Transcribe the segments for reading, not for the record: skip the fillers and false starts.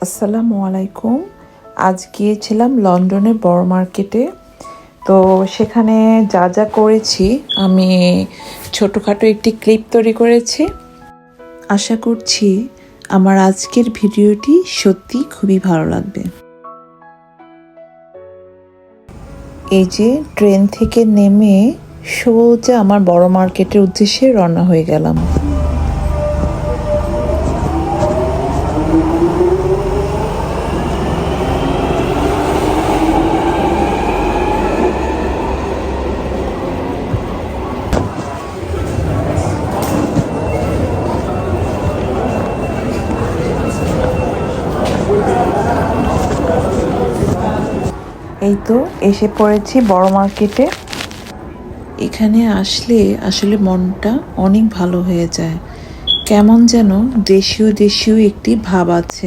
আসসালামু আলাইকুম। আজ গিয়েছিলাম লন্ডনের বড় মার্কেটে। তো সেখানে যা যা করেছি আমি ছোটোখাটো একটি ক্লিপ তৈরি করেছি। আশা করছি আমার আজকের ভিডিওটি সত্যি খুবই ভালো লাগবে। এই যে ট্রেন থেকে নেমে সোজা আমার বড় মার্কেটের উদ্দেশ্যে রওনা হয়ে গেলাম। এই তো এসে পড়েছি বড় মার্কেটে। এখানে আসলে আসলে মনটা অনেক ভালো হয়ে যায়, কেমন যেন দেশীয় দেশীয় একটি ভাব আছে।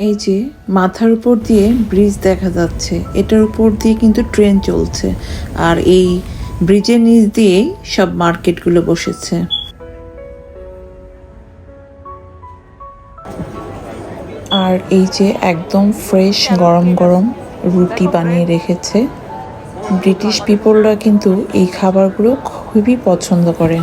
এই যে মাথার উপর দিয়ে ব্রিজ দেখা যাচ্ছে, এটার উপর দিয়ে কিন্তু ট্রেন চলছে, আর এই ব্রিজের নিচ দিয়েই সব মার্কেটগুলো বসেছে। আর এই যে একদম ফ্রেশ গরম গরম রুটি বানিয়ে রেখেছে। ব্রিটিশ পিপলরা কিন্তু এই খাবারগুলো খুবই পছন্দ করে।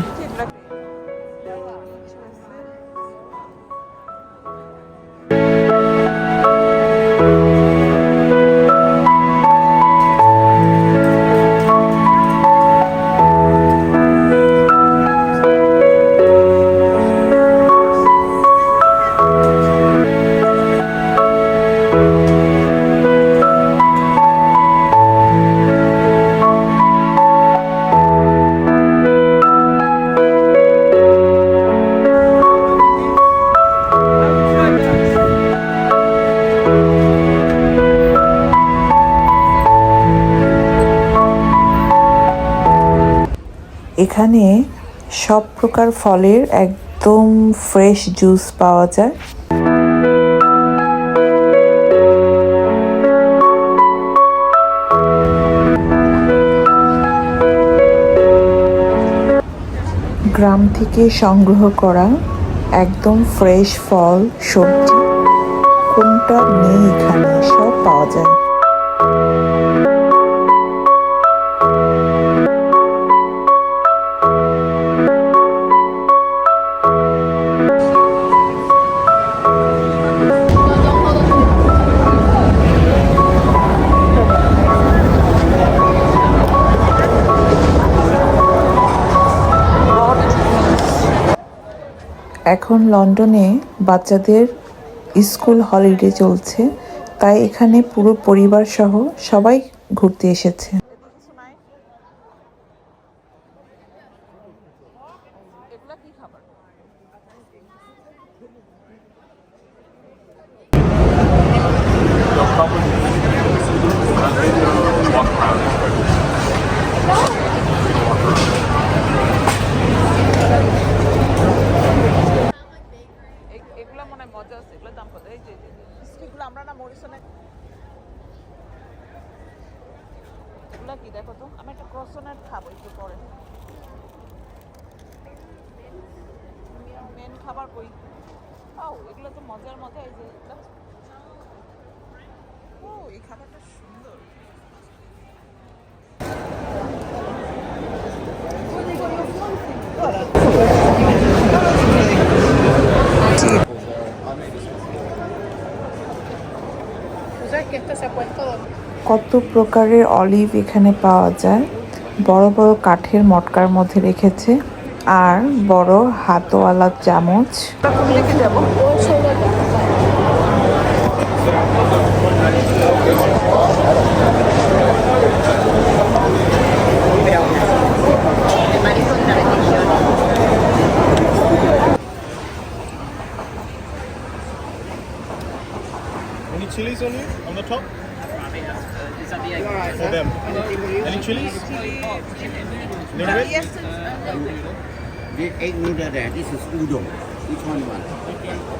এখানে সব প্রকার ফলের একদম ফ্রেশ জুস পাওয়া যায়। গ্রাম থেকে সংগ্রহ করা একদম ফ্রেশ ফল, সবজি কোনটা নেই এখানে সব পাওয়া যায়। এখন লন্ডনে বাচ্চাদের স্কুল হলিডে চলছে, তাই এখানে পুরো পরিবার সহ সবাই ঘুরতে এসেছে। কি দেখো তো, আমি একটা ক্রসোনাট খাবো একটু পরে। মেন খাবার কই? ও এগুলো তো মজার মজা। এই যে ও এই খাবারটা সুন্দর। কত প্রকারের অলিভ এখানে পাওয়া যায়। বড় বড় কাঠের মটকার মধ্যে রেখেছে, আর বড় হাতওয়ালা চামচ। Any chilies on you on the top? Is that the egg for them. Any chilies? Little bit? This egg noodle there. This is udon. Which one you want?